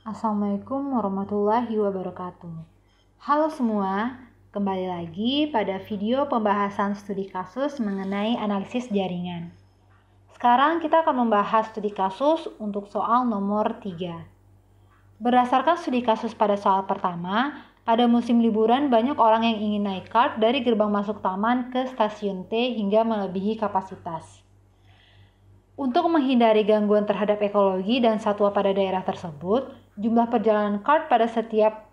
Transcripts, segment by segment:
Assalamualaikum warahmatullahi wabarakatuh. Halo semua, kembali lagi pada video pembahasan studi kasus mengenai analisis jaringan. Sekarang kita akan membahas studi kasus untuk soal nomor 3. Berdasarkan studi kasus pada soal pertama, pada musim liburan banyak orang yang ingin naik kart dari gerbang masuk taman ke stasiun T hingga melebihi kapasitas. Untuk menghindari gangguan terhadap ekologi dan satwa pada daerah tersebut, jumlah perjalanan kart pada setiap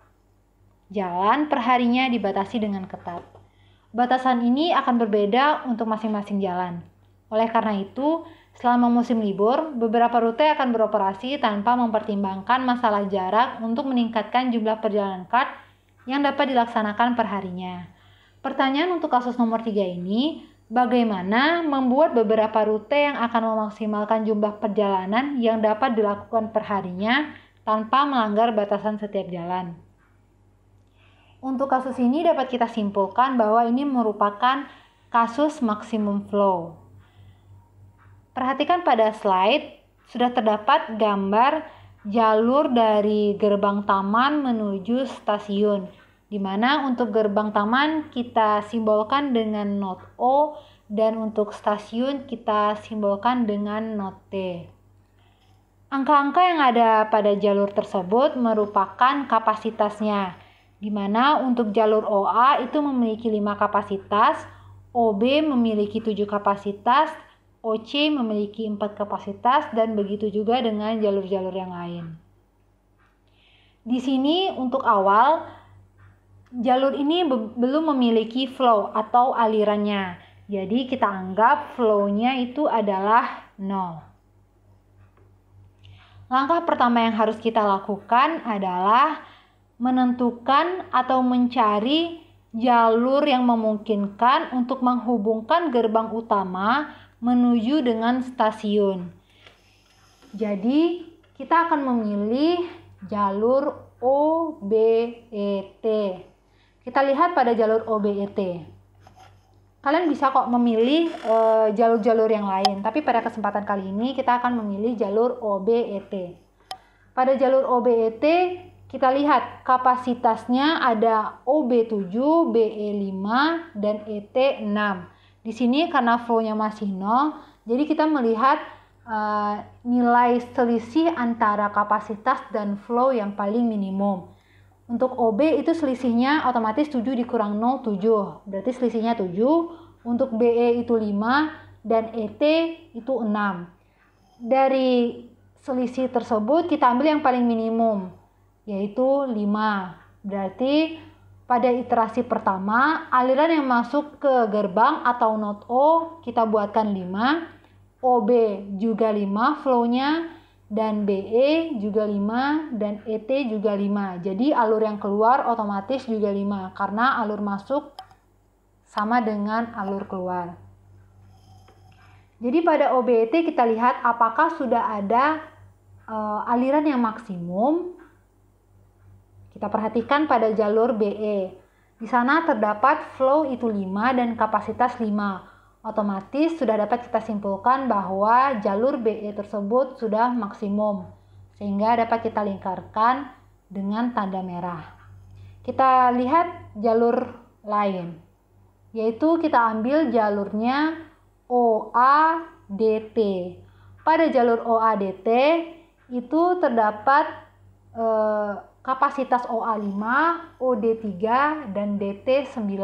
jalan perharinya dibatasi dengan ketat. Batasan ini akan berbeda untuk masing-masing jalan. Oleh karena itu, selama musim libur, beberapa rute akan beroperasi tanpa mempertimbangkan masalah jarak untuk meningkatkan jumlah perjalanan kart yang dapat dilaksanakan perharinya. Pertanyaan untuk kasus nomor 3 ini, bagaimana membuat beberapa rute yang akan memaksimalkan jumlah perjalanan yang dapat dilakukan perharinya tanpa melanggar batasan setiap jalan? Untuk kasus ini dapat kita simpulkan bahwa ini merupakan kasus maksimum flow. Perhatikan pada slide, sudah terdapat gambar jalur dari gerbang taman menuju stasiun, di mana untuk gerbang taman kita simbolkan dengan not O dan untuk stasiun kita simbolkan dengan not T. Angka-angka yang ada pada jalur tersebut merupakan kapasitasnya, di mana untuk jalur OA itu memiliki 5 kapasitas, OB memiliki 7 kapasitas, OC memiliki 4 kapasitas, dan begitu juga dengan jalur-jalur yang lain. Di sini untuk awal, jalur ini belum memiliki flow atau alirannya. Jadi kita anggap flow-nya itu adalah 0. Langkah pertama yang harus kita lakukan adalah menentukan atau mencari jalur yang memungkinkan untuk menghubungkan gerbang utama menuju dengan stasiun. Jadi kita akan memilih jalur OBET. Kita lihat pada jalur OBET. Kalian bisa kok memilih jalur-jalur yang lain, tapi pada kesempatan kali ini kita akan memilih jalur OBET. Pada jalur OBET kita lihat kapasitasnya ada OB7, BE5, dan ET6. Di sini karena flow-nya masih 0, jadi kita melihat nilai selisih antara kapasitas dan flow yang paling minimum. Untuk OB itu selisihnya otomatis 7 dikurang 0, 7. Berarti selisihnya 7. Untuk BE itu 5 dan ET itu 6. Dari selisih tersebut kita ambil yang paling minimum, yaitu 5. Berarti pada iterasi pertama, aliran yang masuk ke gerbang atau not O kita buatkan 5. OB juga 5 flow-nya, dan BE juga 5 dan ET juga 5. Jadi alur yang keluar otomatis juga 5 karena alur masuk sama dengan alur keluar. Jadi pada OBET kita lihat apakah sudah ada aliran yang maksimum. Kita perhatikan pada jalur BE. Di sana terdapat flow itu 5 dan kapasitas 5. Otomatis sudah dapat kita simpulkan bahwa jalur BE tersebut sudah maksimum, sehingga dapat kita lingkarkan dengan tanda merah. Kita lihat jalur lain, yaitu kita ambil jalurnya OADT. Pada jalur OADT itu terdapat kapasitas OA5, OD3, dan DT9.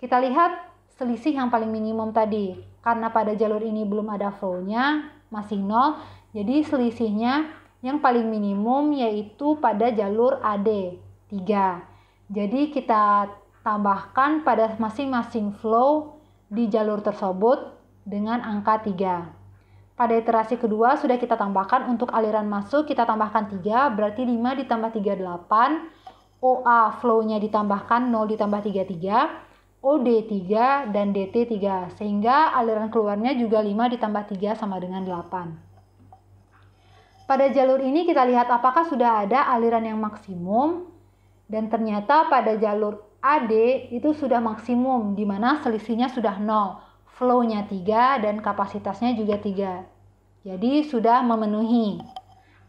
Kita lihat selisih yang paling minimum tadi, karena pada jalur ini belum ada flow-nya, masih 0, jadi selisihnya yang paling minimum yaitu pada jalur AD 3. Jadi kita tambahkan pada masing-masing flow di jalur tersebut dengan angka 3. Pada iterasi kedua sudah kita tambahkan untuk aliran masuk, kita tambahkan 3, berarti 5 ditambah 3, 8. OA flow-nya ditambahkan 0 ditambah 3, 3. OD3 dan DT3, sehingga aliran keluarnya juga 5 ditambah 3 sama dengan 8. Pada jalur ini kita lihat apakah sudah ada aliran yang maksimum, dan ternyata pada jalur AD itu sudah maksimum, di mana selisihnya sudah 0, flow-nya 3 dan kapasitasnya juga 3. Jadi sudah memenuhi.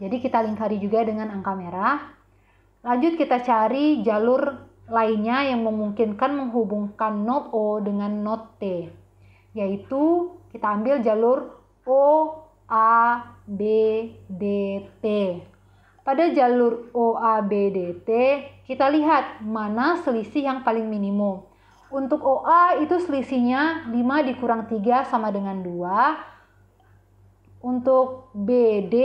Jadi kita lingkari juga dengan angka merah. Lanjut kita cari jalur lainnya yang memungkinkan menghubungkan not O dengan not T. Yaitu kita ambil jalur O, A, B, D, T. Pada jalur O, A, B, D, T, kita lihat mana selisih yang paling minimum. Untuk OA itu selisihnya 5 dikurang 3 sama dengan 2. Untuk BD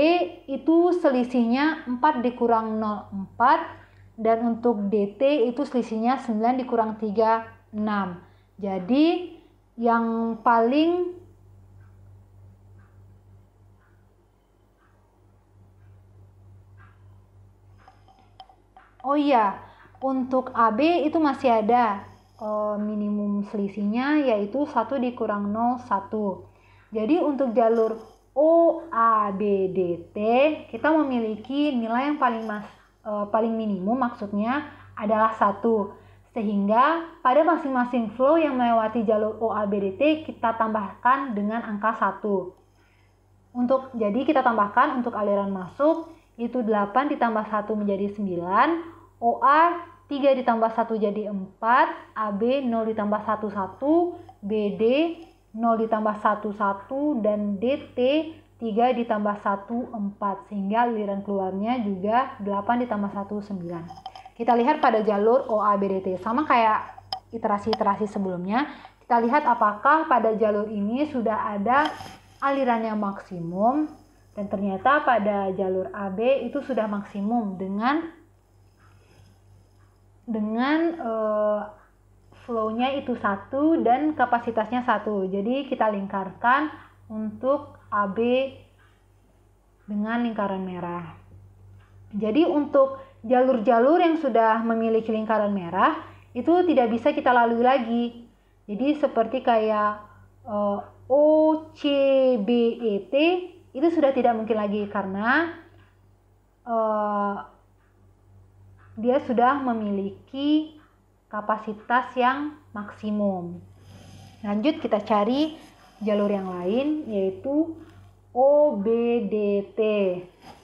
itu selisihnya 4 dikurang 0, 4. Dan untuk DT itu selisihnya 9 dikurang 3, 6. Jadi yang paling untuk AB itu masih ada minimum selisihnya, yaitu 1 dikurang 0, 1. Jadi untuk jalur OABDT kita memiliki nilai yang paling minimum, maksudnya adalah 1. Sehingga pada masing-masing flow yang melewati jalur OABDT kita tambahkan dengan angka 1. Jadi kita tambahkan untuk aliran masuk itu 8 ditambah 1 menjadi 9, OA 3 ditambah 1 jadi 4, AB 0 ditambah 1, 1, BD 0 ditambah 1, 1, dan DT 3 ditambah 1, 4. Sehingga aliran keluarnya juga 8 ditambah 1, 9. Kita lihat pada jalur OABDT. Sama kayak iterasi-iterasi sebelumnya. Kita lihat apakah pada jalur ini sudah ada aliran yang maksimum. Dan ternyata pada jalur AB itu sudah maksimum dengan flow-nya itu 1 dan kapasitasnya 1. Jadi kita lingkarkan untuk AB dengan lingkaran merah. Jadi untuk jalur-jalur yang sudah memiliki lingkaran merah itu tidak bisa kita lalui lagi. Jadi seperti kayak OCBET itu sudah tidak mungkin lagi karena dia sudah memiliki kapasitas yang maksimum. Lanjut kita cari jalur yang lain, yaitu OBDT.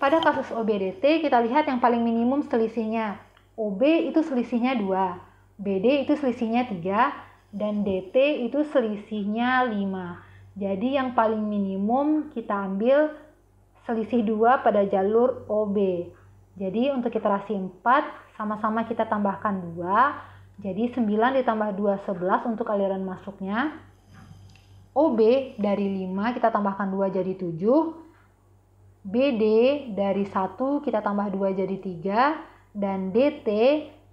Pada kasus OBDT kita lihat yang paling minimum selisihnya. OB itu selisihnya 2, BD itu selisihnya 3, dan DT itu selisihnya 5. Jadi yang paling minimum kita ambil selisih 2 pada jalur OB. Jadi untuk iterasi 4 sama-sama kita tambahkan 2. Jadi 9 ditambah 2, 11 untuk aliran masuknya. OB dari 5 kita tambahkan 2 jadi 7. BD dari 1 kita tambah 2 jadi 3. Dan DT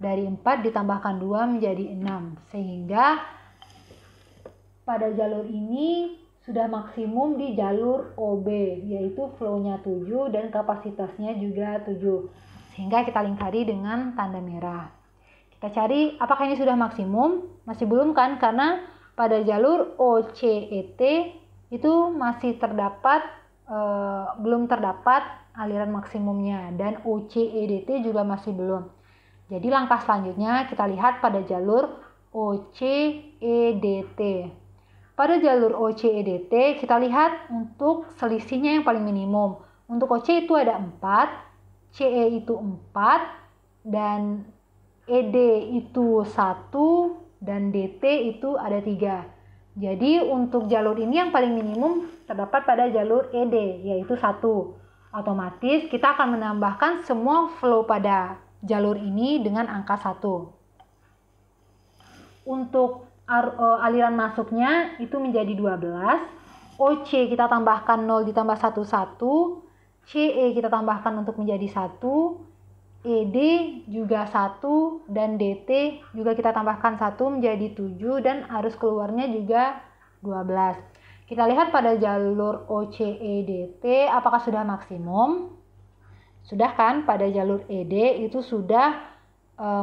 dari 4 ditambahkan 2 menjadi 6. Sehingga pada jalur ini sudah maksimum di jalur OB, yaitu flow-nya 7 dan kapasitasnya juga 7. Sehingga kita lingkari dengan tanda merah. Kita cari apakah ini sudah maksimum? Masih belum kan, karena pada jalur OCET itu masih belum terdapat aliran maksimumnya, dan OCEDT juga masih belum. Jadi langkah selanjutnya kita lihat pada jalur OCEDT. Pada jalur OCEDT kita lihat untuk selisihnya yang paling minimum. Untuk OC itu ada 4, CE itu 4, dan ED itu 1, dan DT itu ada 3. Jadi untuk jalur ini yang paling minimum terdapat pada jalur ED, yaitu 1. Otomatis kita akan menambahkan semua flow pada jalur ini dengan angka 1. Untuk aliran masuknya itu menjadi 12. OC kita tambahkan 0 ditambah 1, 1. CE kita tambahkan untuk menjadi 1. ED juga 1, dan DT juga kita tambahkan 1 menjadi 7, dan arus keluarnya juga 12. Kita lihat pada jalur OCEDT apakah sudah maksimum. Sudah kan, pada jalur ED itu sudah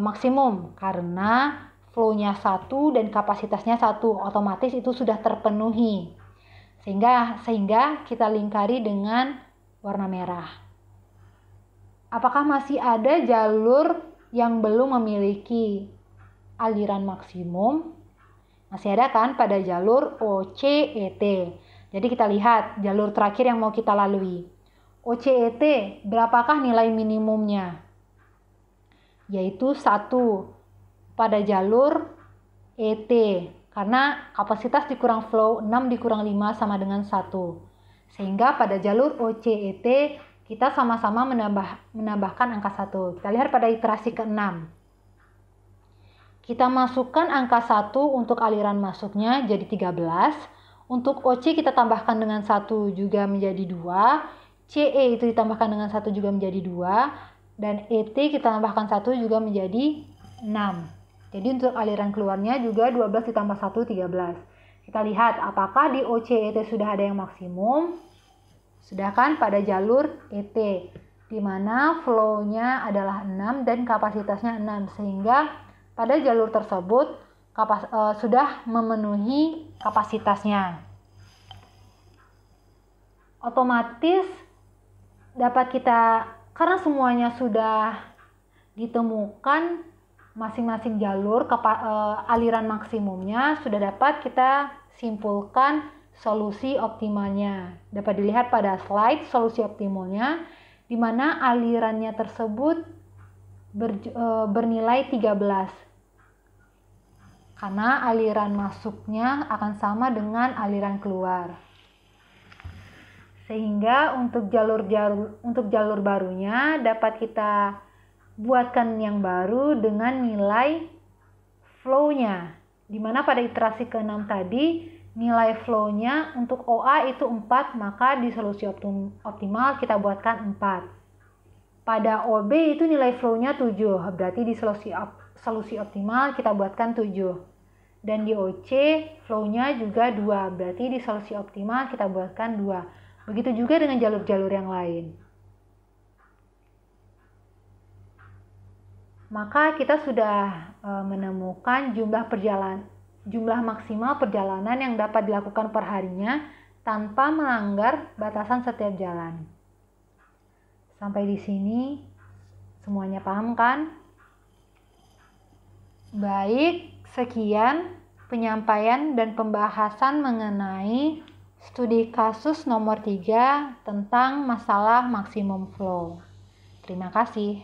maksimum karena flow-nya 1 dan kapasitasnya 1, otomatis itu sudah terpenuhi. Sehingga kita lingkari dengan warna merah. Apakah masih ada jalur yang belum memiliki aliran maksimum? Masih ada kan pada jalur OCET. Jadi kita lihat jalur terakhir yang mau kita lalui. OCET, berapakah nilai minimumnya? Yaitu 1 pada jalur ET, karena kapasitas dikurang flow 6 dikurang 5 sama dengan 1. Sehingga pada jalur OCET kita sama-sama menambahkan angka 1. Kita lihat pada iterasi ke-6. Kita masukkan angka 1 untuk aliran masuknya jadi 13. Untuk OC kita tambahkan dengan 1 juga menjadi 2. CE itu ditambahkan dengan 1 juga menjadi 2. Dan ET kita tambahkan 1 juga menjadi 6. Jadi untuk aliran keluarnya juga 12 ditambah 1, 13. Kita lihat apakah di OCET sudah ada yang maksimum. Sudah kan pada jalur ET, di mana flow-nya adalah 6 dan kapasitasnya 6. Sehingga pada jalur tersebut sudah memenuhi kapasitasnya. Otomatis dapat kita, karena semuanya sudah ditemukan masing-masing jalur aliran maksimumnya, sudah dapat kita simpulkan solusi optimalnya. Dapat dilihat pada slide solusi optimalnya, di mana alirannya tersebut bernilai 13. Karena aliran masuknya akan sama dengan aliran keluar. Sehingga untuk jalur barunya dapat kita buatkan yang baru dengan nilai flow-nya. Dimana pada iterasi ke-6 tadi nilai flow-nya untuk OA itu 4, maka di solusi optimal kita buatkan 4. Pada OB itu nilai flow-nya 7, berarti di solusi optimal kita buatkan 7. Dan di OC flow-nya juga 2, berarti di solusi optimal kita buatkan 2. Begitu juga dengan jalur-jalur yang lain. Maka kita sudah menemukan jumlah maksimal perjalanan yang dapat dilakukan per harinya tanpa melanggar batasan setiap jalan. Sampai di sini semuanya paham kan? Baik, sekian penyampaian dan pembahasan mengenai studi kasus nomor 3 tentang masalah maksimum flow. Terima kasih.